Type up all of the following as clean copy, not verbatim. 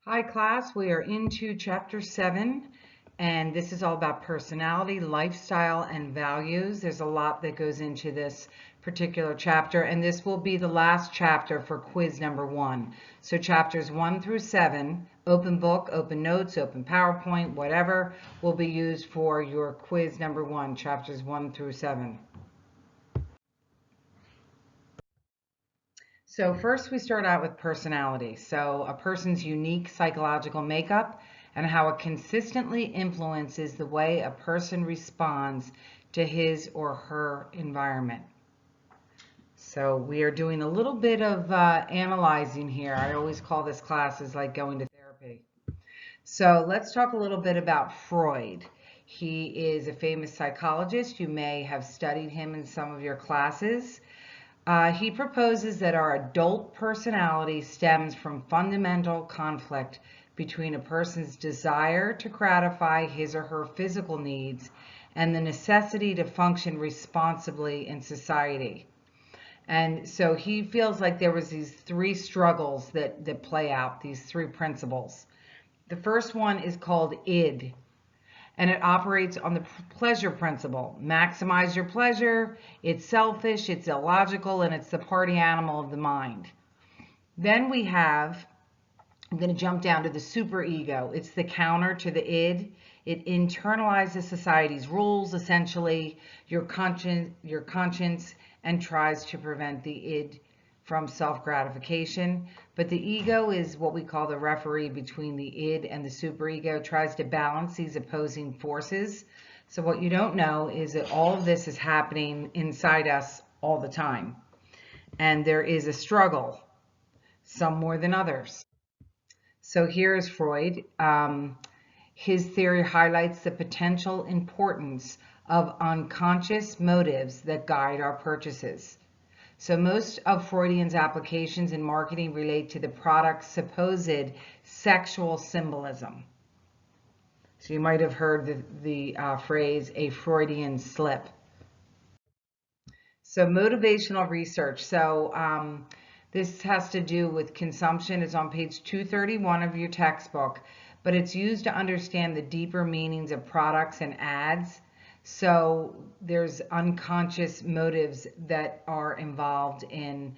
Hi class, we are into chapter 7 and this is all about personality, lifestyle, and values. There's a lot that goes into this particular chapter and this will be the last chapter for quiz number 1. So chapters 1 through 7, open book, open notes, open PowerPoint, whatever, will be used for your quiz number 1, chapters 1 through 7. So first we start out with personality. So a person's unique psychological makeup and how it consistently influences the way a person responds to his or her environment. So we are doing a little bit of analyzing here. I always call this class is like going to therapy. So let's talk a little bit about Freud. He is a famous psychologist. You may have studied him in some of your classes. He proposes that our adult personality stems from fundamental conflict between a person's desire to gratify his or her physical needs and the necessity to function responsibly in society. And so he feels like there was these three struggles that play out, these three principles. The first one is called id, and it operates on the pleasure principle. Maximize your pleasure. It's selfish, it's illogical, and it's the party animal of the mind. Then we have, I'm going to jump down to the superego. It's the counter to the id. It internalizes society's rules, essentially, your conscience, and tries to prevent the id from self-gratification. But the ego is what we call the referee between the id and the superego, tries to balance these opposing forces. So what you don't know is that all of this is happening inside us all the time. And there is a struggle, some more than others. So here is Freud. His theory highlights the potential importance of unconscious motives that guide our purchases. So most of Freudian's applications in marketing relate to the product's supposed sexual symbolism. So you might have heard the phrase, a Freudian slip. So motivational research. So this has to do with consumption. It's on page 231 of your textbook, but it's used to understand the deeper meanings of products and ads. So there's unconscious motives that are involved in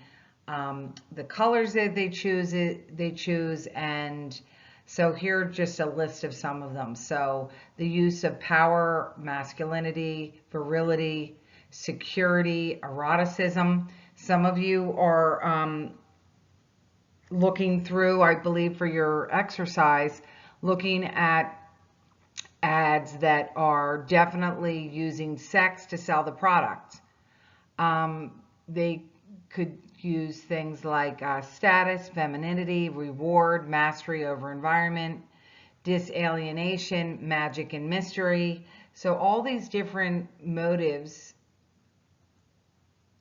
the colors that they choose, and so here are just a list of some of them. So the use of power, masculinity, virility, security, eroticism. Some of you are looking through, I believe, for your exercise, looking at ads that are definitely using sex to sell the product. They could use things like status, femininity, reward, mastery over environment, disalienation, magic and mystery. So all these different motives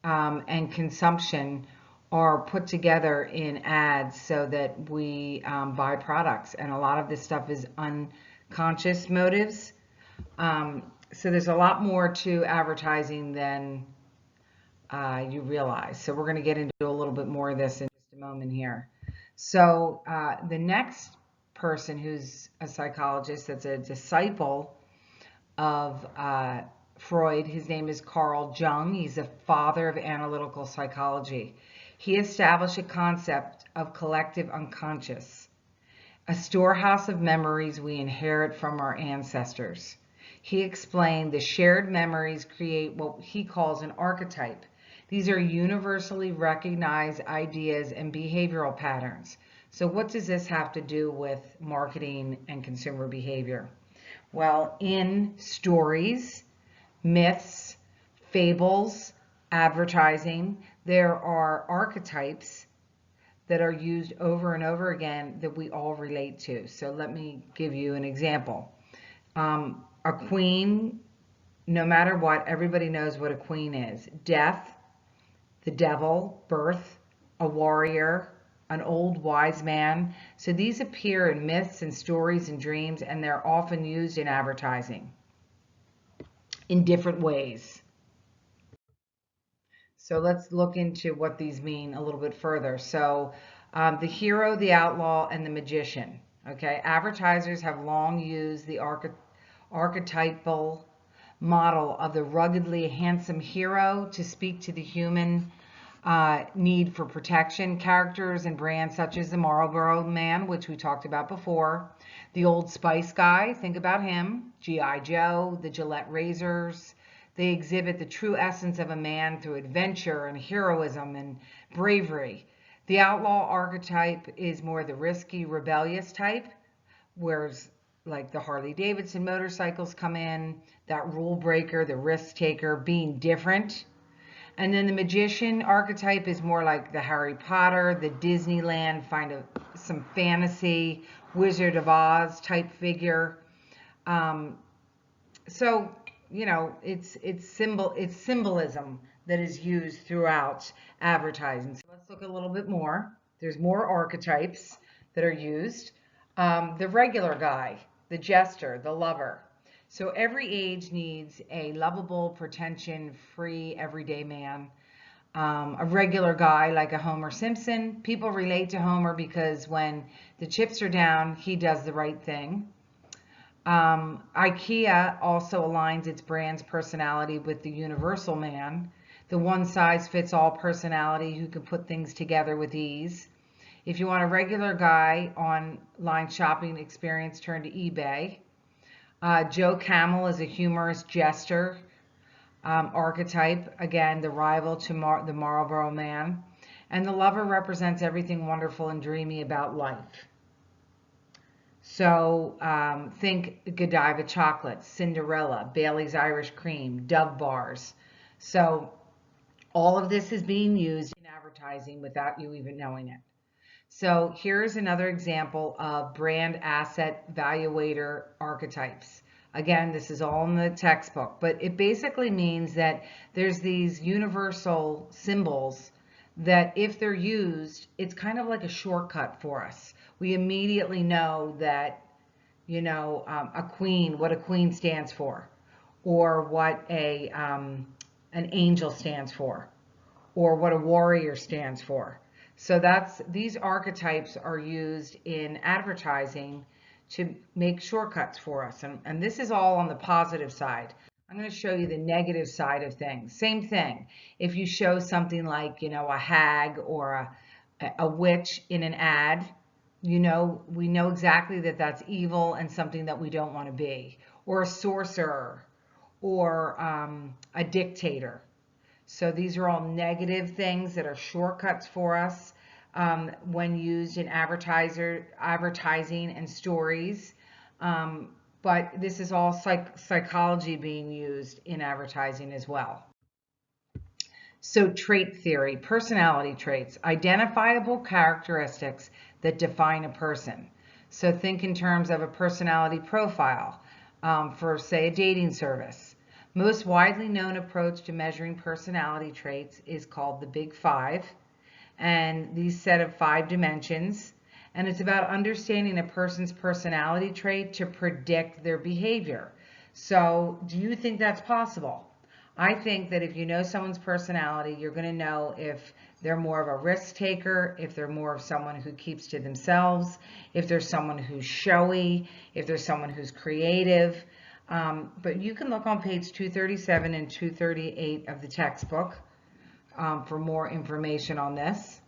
and consumption are put together in ads so that we buy products. And a lot of this stuff is unconscious motives. So there's a lot more to advertising than you realize. So we're going to get into a little bit more of this in just a moment here. So the next person who's a psychologist that's a disciple of Freud, his name is Carl Jung. He's a father of analytical psychology. He established a concept of collective unconscious, a storehouse of memories we inherit from our ancestors. He explained the shared memories create what he calls an archetype. These are universally recognized ideas and behavioral patterns. So what does this have to do with marketing and consumer behavior? Well, in stories, myths, fables, advertising, there are archetypes that are used over and over again that we all relate to. So let me give you an example. A queen, no matter what, everybody knows what a queen is. Death, the devil, birth, a warrior, an old wise man. So these appear in myths and stories and dreams, and they're often used in advertising in different ways. So let's look into what these mean a little bit further. So the hero, the outlaw, and the magician. Okay, advertisers have long used the archetypal model of the ruggedly handsome hero to speak to the human need for protection. Characters and brands such as the Marlboro Man, which we talked about before, the Old Spice guy, think about him, G.I. Joe, the Gillette razors. They exhibit the true essence of a man through adventure and heroism and bravery. The outlaw archetype is more the risky, rebellious type, whereas like the Harley Davidson motorcycles come in, that rule breaker, the risk taker, being different. And then the magician archetype is more like the Harry Potter, the Disneyland, some fantasy, Wizard of Oz type figure. So, you know, it's symbolism that is used throughout advertising. So let's look a little bit more. There's more archetypes that are used. The regular guy, the jester, the lover. So every age needs a lovable, pretension-free, everyday man. A regular guy like a Homer Simpson. People relate to Homer because when the chips are down, he does the right thing. IKEA also aligns its brand's personality with the universal man, the one-size-fits-all personality who can put things together with ease. If you want a regular guy online shopping experience, turn to eBay. Joe Camel is a humorous jester archetype, again, the rival to the Marlboro Man. And the lover represents everything wonderful and dreamy about life. So think Godiva chocolates, Cinderella, Bailey's Irish Cream, Dove bars. So all of this is being used in advertising without you even knowing it. So here's another example of brand asset valuator archetypes. Again, this is all in the textbook, but it basically means that there's these universal symbols that if they're used, it's kind of like a shortcut for us. We immediately know that, you know, a queen, what a queen stands for, or what an angel stands for, or what a warrior stands for. So these archetypes are used in advertising to make shortcuts for us. And this is all on the positive side. I'm going to show you the negative side of things. Same thing. If you show something like, you know, a hag or a witch in an ad, you know, we know exactly that that's evil and something that we don't want to be. Or a sorcerer, or a dictator. So these are all negative things that are shortcuts for us when used in advertising and stories. But this is all psychology being used in advertising as well. So trait theory, personality traits, identifiable characteristics that define a person. So think in terms of a personality profile for, say, a dating service. Most widely known approach to measuring personality traits is called the Big Five, and these set of 5 dimensions. And it's about understanding a person's personality trait to predict their behavior. So do you think that's possible? I think that if you know someone's personality, you're going to know if they're more of a risk taker, if they're more of someone who keeps to themselves, if there's someone who's showy, if there's someone who's creative. But you can look on page 237 and 238 of the textbook for more information on this.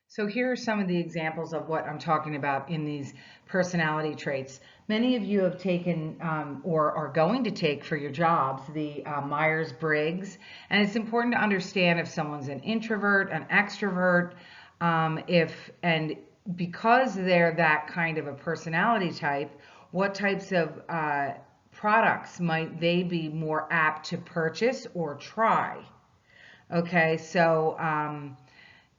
So here are some of the examples of what I'm talking about in these personality traits. Many of you have taken or are going to take for your jobs the Myers-Briggs, and it's important to understand if someone's an introvert, an extrovert, and because they're that kind of a personality type, what types of products might they be more apt to purchase or try? Okay, so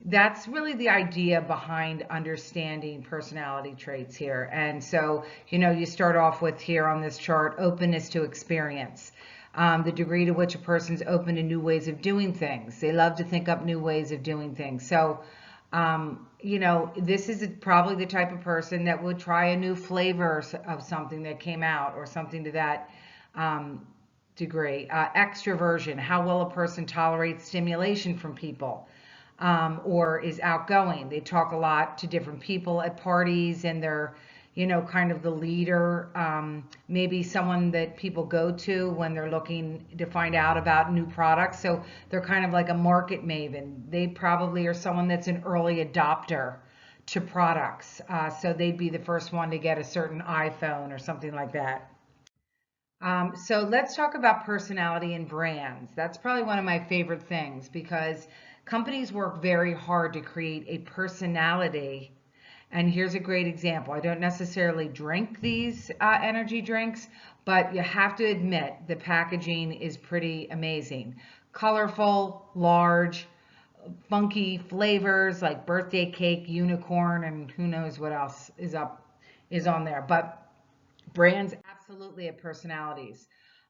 that's really the idea behind understanding personality traits here. And so, you know, you start off with here on this chart, openness to experience. The degree to which a person's open to new ways of doing things. They love to think up new ways of doing things. So, you know, this is probably the type of person that would try a new flavor of something that came out or something to that degree. Extroversion, how well a person tolerates stimulation from people. or is outgoing. They talk a lot to different people at parties, and they're, kind of the leader, maybe someone that people go to when they're looking to find out about new products. So they're kind of like a market maven. They probably are someone that's an early adopter to products. So they'd be the first one to get a certain iPhone or something like that. So let's talk about personality and brands. That's probably one of my favorite things because companies work very hard to create a personality. And here's a great example. I don't necessarily drink these energy drinks, but you have to admit the packaging is pretty amazing. Colorful, large, funky flavors like birthday cake, unicorn, and who knows what else is on there. But brands absolutely have personalities.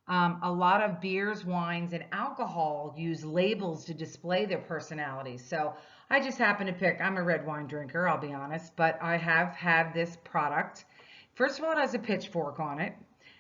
A lot of beers, wines, and alcohol use labels to display their personalities. So I just happen to pick, I'm a red wine drinker, I'll be honest, but I have had this product. First of all, it has a pitchfork on it,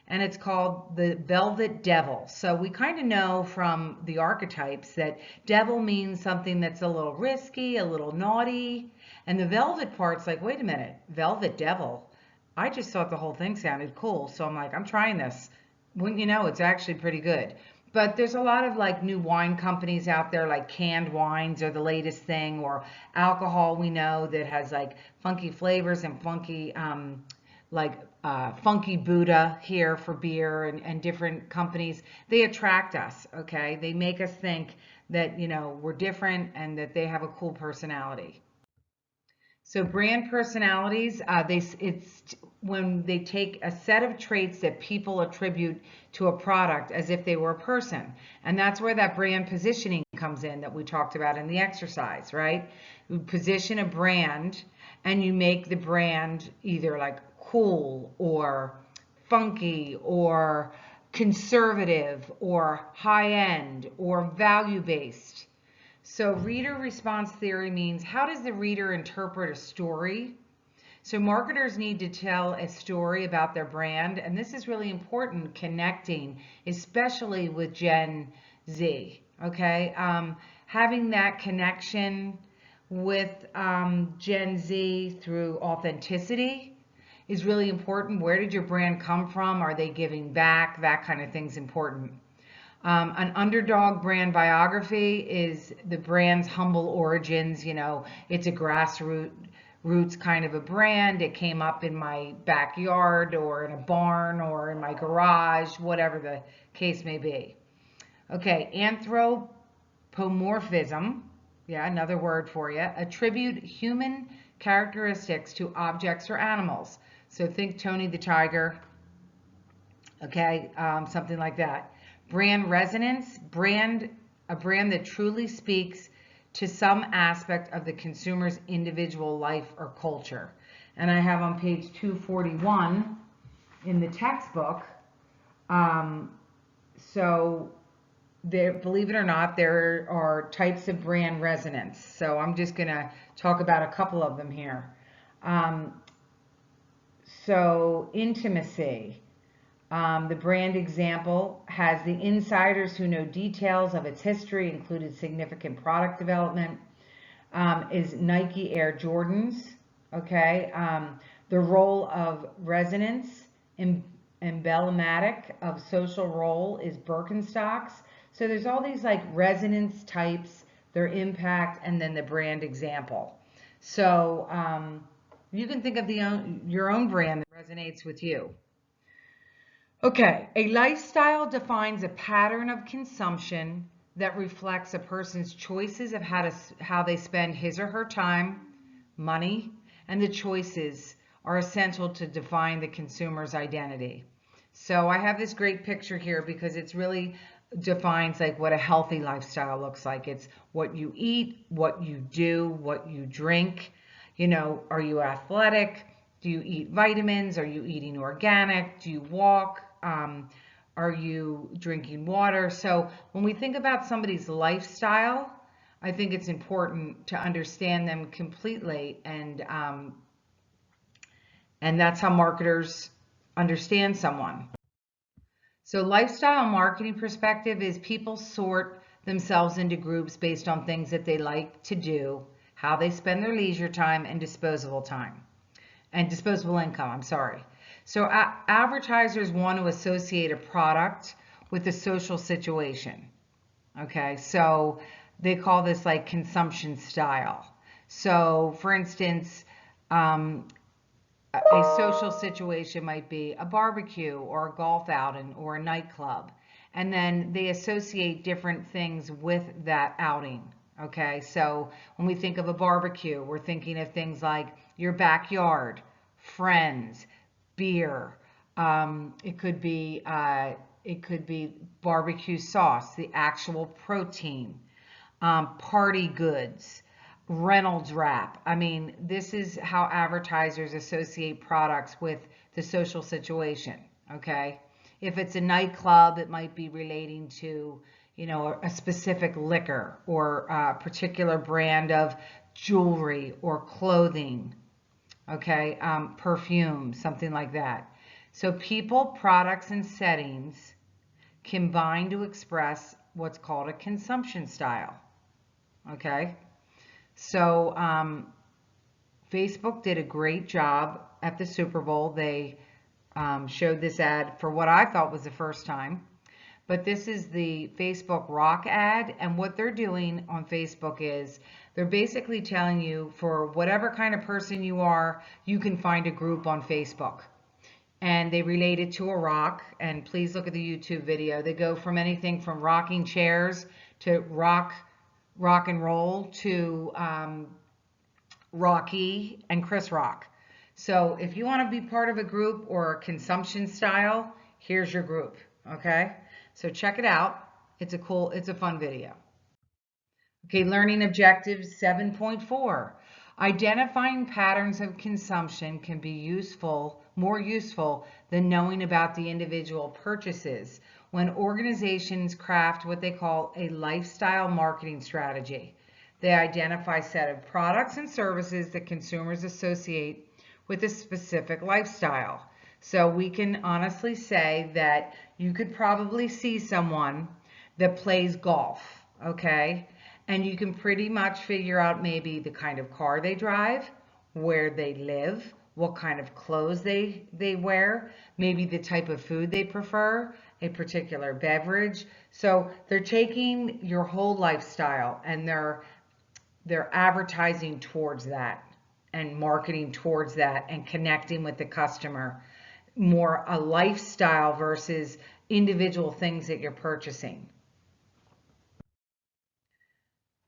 and it's called the Velvet Devil. So we kind of know from the archetypes that devil means something that's a little risky, a little naughty. And the velvet part's like, wait a minute, Velvet Devil. I just thought the whole thing sounded cool. So I'm like, I'm trying this. Wouldn't you know, it's actually pretty good. But there's a lot of like new wine companies out there, like canned wines are the latest thing, or alcohol we know that has like funky flavors and funky, funky Buddha here for beer, and different companies. They attract us, okay? They make us think that, we're different and that they have a cool personality. So brand personalities, it's when they take a set of traits that people attribute to a product as if they were a person. And that's where that brand positioning comes in that we talked about in the exercise, right? You position a brand and you make the brand either like cool or funky or conservative or high end or value based. So reader response theory means, how does the reader interpret a story? So marketers need to tell a story about their brand, and this is really important, connecting, especially with Gen Z, okay? Having that connection with Gen Z through authenticity is really important. Where did your brand come from? Are they giving back? That kind of thing's important. An underdog brand biography is the brand's humble origins. It's a grassroots kind of a brand. It came up in my backyard or in a barn or in my garage, whatever the case may be. Okay, anthropomorphism, yeah, another word for you, attribute human characteristics to objects or animals. So think Tony the Tiger, okay, something like that. Brand resonance, a brand that truly speaks to some aspect of the consumer's individual life or culture. And I have on page 241 in the textbook, so there, believe it or not, there are types of brand resonance. So I'm just going to talk about a couple of them here. So intimacy. The brand example has the insiders who know details of its history, included significant product development, is Nike Air Jordans, okay? The role of resonance, emblematic of social role is Birkenstocks. So there's all these like resonance types, their impact, and then the brand example. So you can think of your own brand that resonates with you. Okay, a lifestyle defines a pattern of consumption that reflects a person's choices of how they spend his or her time, money, and the choices are essential to define the consumer's identity. So I have this great picture here because it's really defines like what a healthy lifestyle looks like. It's what you eat, what you do, what you drink. Are you athletic? Do you eat vitamins? Are you eating organic? Do you walk? Are you drinking water? So when we think about somebody's lifestyle, I think it's important to understand them completely, and that's how marketers understand someone. So lifestyle marketing perspective is people sort themselves into groups based on things that they like to do, how they spend their leisure time, and disposable income, I'm sorry. So advertisers want to associate a product with a social situation. Okay, so they call this like consumption style. So for instance, um, a social situation might be a barbecue or a golf outing or a nightclub. And then they associate different things with that outing. Okay, so when we think of a barbecue, we're thinking of things like your backyard, friends, beer. It could be barbecue sauce, the actual protein, party goods, Reynolds wrap. I mean, this is how advertisers associate products with the social situation, okay? If it's a nightclub, it might be relating to, a specific liquor or a particular brand of jewelry or clothing, okay? Perfume, something like that. So people, products, and settings combine to express what's called a consumption style, okay? So Facebook did a great job at the Super Bowl. They showed this ad for what I thought was the first time. But this is the Facebook Rock ad. And what they're doing on Facebook is they're basically telling you for whatever kind of person you are, you can find a group on Facebook. And they relate it to a rock. And please look at the YouTube video. They go from anything from rocking chairs to rock and roll to Rocky and Chris Rock. So if you want to be part of a group or a consumption style, here's your group, okay? So check it out. It's a fun video. Okay, learning objectives 7.4. Identifying patterns of consumption can be more useful than knowing about the individual purchases when organizations craft what they call a lifestyle marketing strategy. They identify a set of products and services that consumers associate with a specific lifestyle. So we can honestly say that you could probably see someone that plays golf, okay? And you can pretty much figure out maybe the kind of car they drive, where they live, what kind of clothes they wear, maybe the type of food they prefer, a particular beverage. So they're taking your whole lifestyle and they're advertising towards that and marketing towards that and connecting with the customer, more a lifestyle versus individual things that you're purchasing.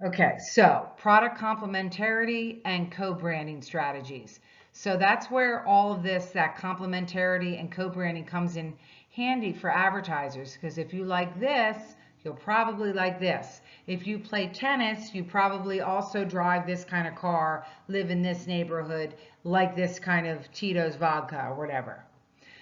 Okay, so product complementarity and co-branding strategies. So that's where all of this, that complementarity and co-branding comes in handy for advertisers, because if you like this, you'll probably like this. If you play tennis, you probably also drive this kind of car, live in this neighborhood, like this kind of Tito's vodka or whatever.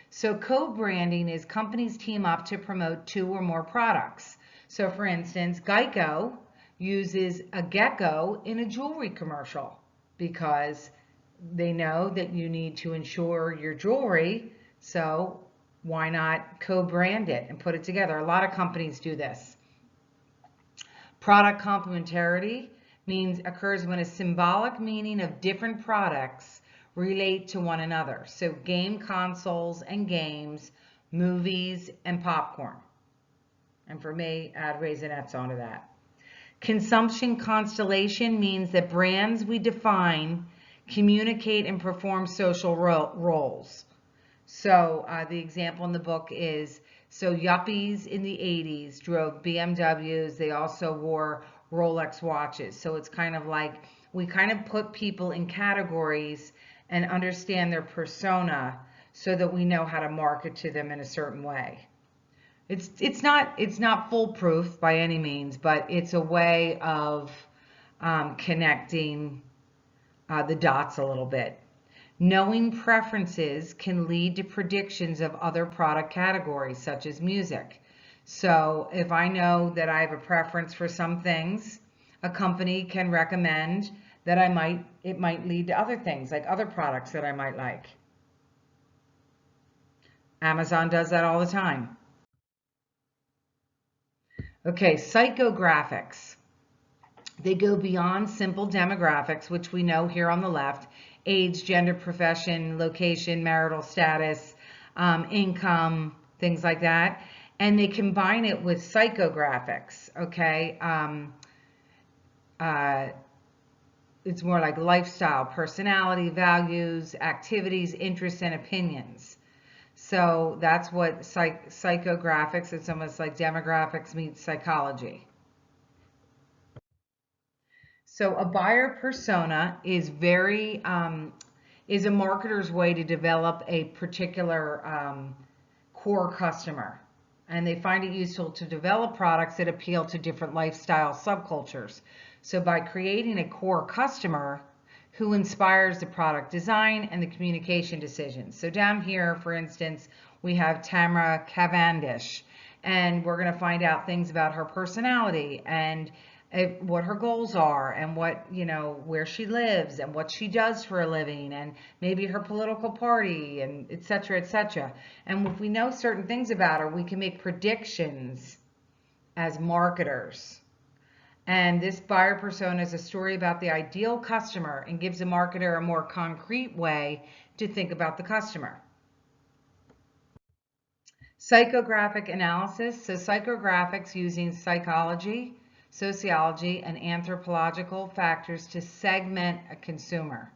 So co-branding is companies team up to promote two or more products. So for instance, Geico uses a gecko in a jewelry commercial because they know that you need to insure your jewelry. So why not co-brand it and put it together? A lot of companies do this. Product complementarity occurs when a symbolic meaning of different products relate to one another. So game consoles and games, movies and popcorn. And for me, add Raisinets onto that. Consumption constellation means that brands we define communicate and perform social roles. So the example in the book is, so yuppies in the 80s drove BMWs. They also wore Rolex watches. So it's kind of like we kind of put people in categories and understand their persona so that we know how to market to them in a certain way. It's not foolproof by any means, but it's a way of connecting the dots a little bit. Knowing preferences can lead to predictions of other product categories, such as music. So if I know that I have a preference for some things, a company can recommend that it might lead to other things, like other products that I might like. Amazon does that all the time. Okay, psychographics. They go beyond simple demographics, which we know here on the left: age, gender, profession, location, marital status, income, things like that. And they combine it with psychographics, okay? Uh, it's more like lifestyle, personality, values, activities, interests, and opinions. So that's what psychographics, it's almost like demographics meets psychology. So a buyer persona is is a marketer's way to develop a particular core customer. And they find it useful to develop products that appeal to different lifestyle subcultures. So by creating a core customer who inspires the product design and the communication decisions. So down here, for instance, we have Tamara Cavendish, and we're going to find out things about her personality and what her goals are, and what, where she lives and what she does for a living, and maybe her political party, and et cetera, et cetera. And if we know certain things about her, we can make predictions as marketers. And this buyer persona is a story about the ideal customer and gives a marketer a more concrete way to think about the customer. Psychographic analysis. So psychographics using psychology, sociology, and anthropological factors to segment a consumer.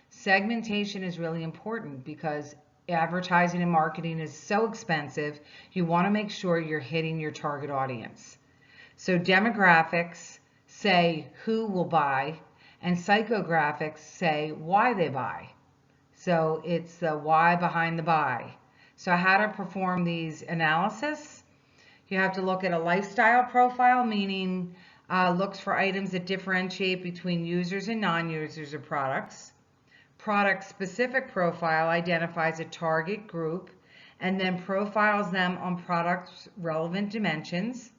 Segmentation is really important because advertising and marketing is so expensive. You want to make sure you're hitting your target audience. So demographics say who will buy, and psychographics say why they buy. So it's the why behind the buy. So how to perform these analysis? You have to look at a lifestyle profile, meaning looks for items that differentiate between users and non-users of products. Product-specific profile identifies a target group and then profiles them on product's relevant dimensions.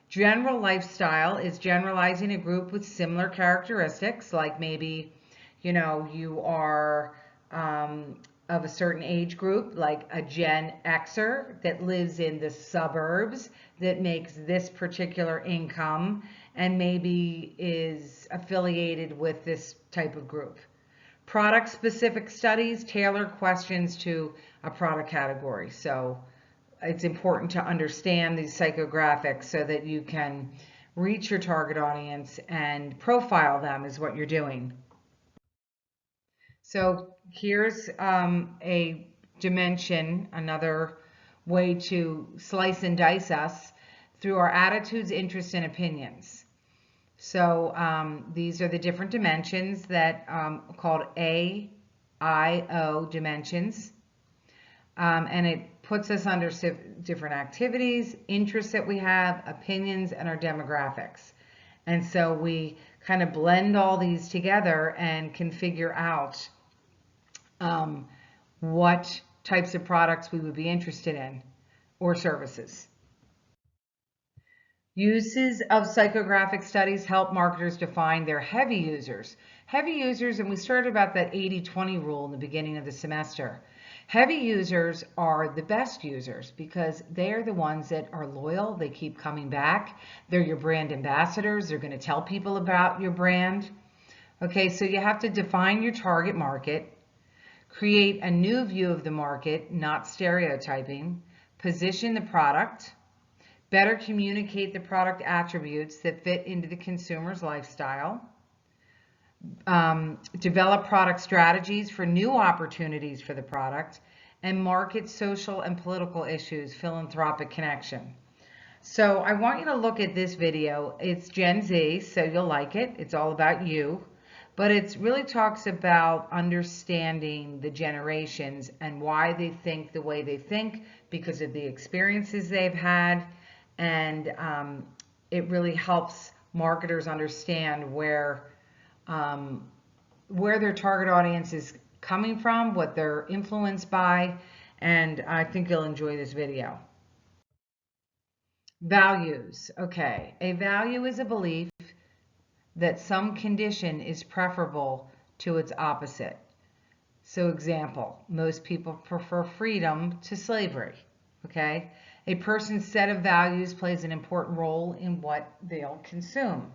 General lifestyle is generalizing a group with similar characteristics, like maybe, you are of a certain age group, like a Gen Xer that lives in the suburbs, that makes this particular income and maybe is affiliated with this type of group. Product-specific studies tailor questions to a product category. So it's important to understand these psychographics so that you can reach your target audience and profile them is what you're doing. So here's a dimension, another way to slice and dice us through our attitudes, interests, and opinions. So these are the different dimensions that called AIO dimensions. And it puts us under different activities, interests that we have, opinions, and our demographics. And so we kind of blend all these together and can figure out what types of products we would be interested in or services. Uses of psychographic studies help marketers define their heavy users. Heavy users, and we started about that 80-20 rule in the beginning of the semester. Heavy users are the best users because they're the ones that are loyal. They keep coming back. They're your brand ambassadors. They're going to tell people about your brand. Okay, so you have to define your target market, create a new view of the market, not stereotyping, position the product, better communicate the product attributes that fit into the consumer's lifestyle, develop product strategies for new opportunities for the product, and market social and political issues, philanthropic connection. So I want you to look at this video. It's Gen Z, so you'll like it. It's all about you. But it really talks about understanding the generations and why they think the way they think because of the experiences they've had. And it really helps marketers understand where their target audience is coming from, what they're influenced by, and I think you'll enjoy this video. Values. Okay, a value is a belief that some condition is preferable to its opposite. So example, most people prefer freedom to slavery. Okay, A person's set of values plays an important role in what they'll consume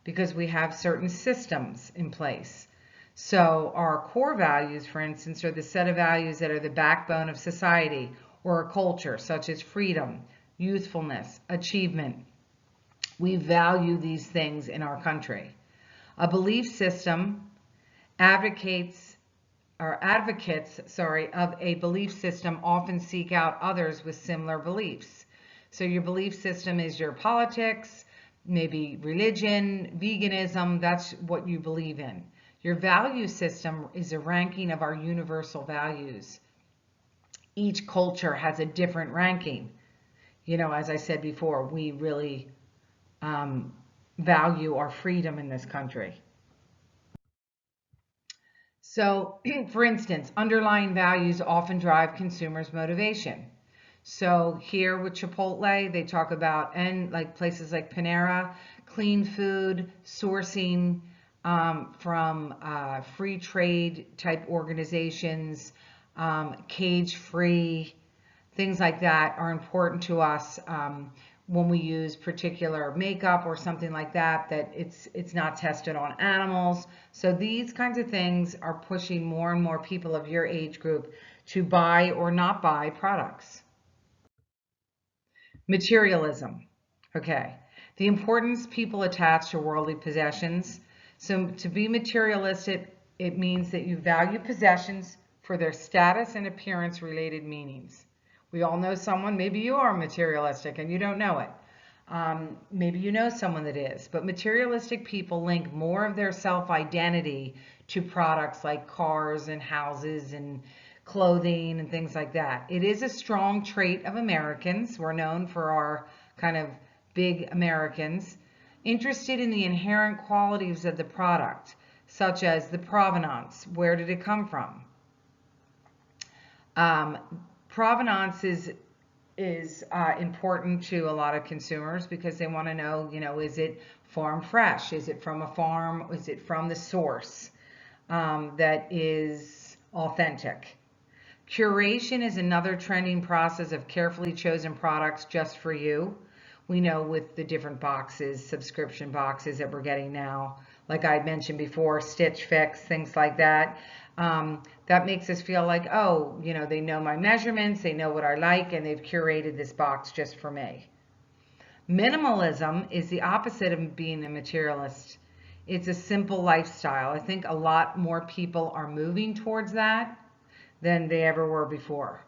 because we have certain systems in place. So our core values, for instance, are the set of values that are the backbone of society or a culture, such as freedom, youthfulness, achievement. We value these things in our country. A belief system advocates of a belief system often seek out others with similar beliefs. So your belief system is your politics, maybe religion, veganism, that's what you believe in. Your value system is a ranking of our universal values. Each culture has a different ranking. You know, as I said before, we really value our freedom in this country. So, for instance, underlying values often drive consumers' motivation. So here with Chipotle, they talk about, and like places like Panera, clean food, sourcing from free trade type organizations, cage-free, things like that are important to us when we use particular makeup or something like that, that it's not tested on animals. So these kinds of things are pushing more and more people of your age group to buy or not buy products. Materialism. Okay. The importance people attach to worldly possessions. So to be materialistic, it means that you value possessions for their status and appearance related meanings. We all know someone, maybe you are materialistic and you don't know it. Maybe you know someone that is, but materialistic people link more of their self-identity to products like cars and houses and clothing and things like that. It is a strong trait of Americans. We're known for our kind of big Americans, interested in the inherent qualities of the product, such as the provenance. Where did it come from? Provenance is important to a lot of consumers because they want to know, you know, is it farm fresh? Is it from a farm? Is it from the source that is authentic? Curation is another trending process of carefully chosen products just for you. We know with the different boxes, subscription boxes that we're getting now, like I mentioned before, Stitch Fix, things like that. That makes us feel like, oh, you know, they know my measurements, they know what I like, and they've curated this box just for me. Minimalism is the opposite of being a materialist. It's a simple lifestyle. I think a lot more people are moving towards that than they ever were before.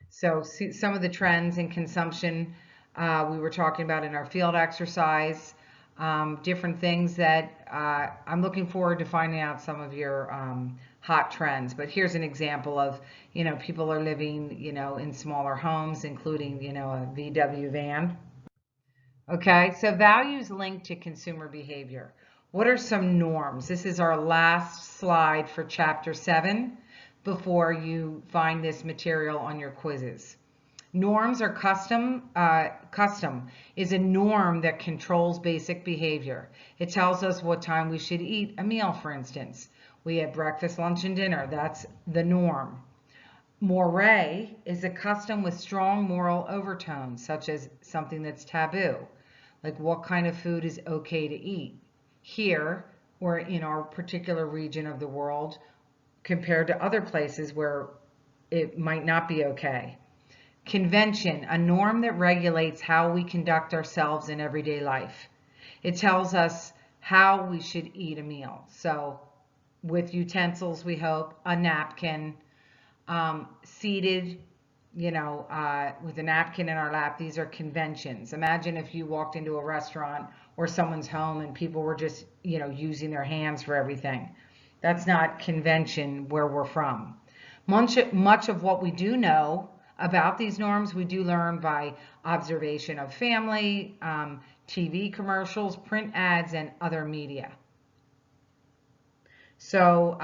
So see some of the trends in consumption we were talking about in our field exercise, different things that I'm looking forward to finding out some of your hot trends. But here's an example of, you know, people are living, you know, in smaller homes, including, you know, a VW van. Okay, so values linked to consumer behavior. What are some norms? This is our last slide for chapter 7 before you find this material on your quizzes. Norms are custom. Custom is a norm that controls basic behavior. It tells us what time we should eat a meal, for instance. We had breakfast, lunch, and dinner. That's the norm. Moire is a custom with strong moral overtones, such as something that's taboo, like what kind of food is okay to eat here or in our particular region of the world compared to other places where it might not be okay. Convention, a norm that regulates how we conduct ourselves in everyday life. It tells us how we should eat a meal. So with utensils, we hope, a napkin, seated, you know, with a napkin in our lap. These are conventions. Imagine if you walked into a restaurant or someone's home and people were just, you know, using their hands for everything. That's not convention where we're from. Much of what we do know about these norms, we do learn by observation of family, TV commercials, print ads, and other media. So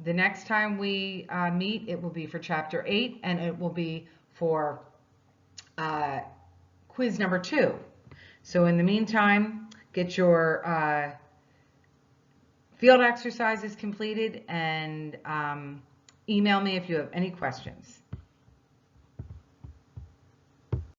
the next time we meet, it will be for chapter 8, and it will be for quiz number 2. So in the meantime, get your field exercises completed and email me if you have any questions.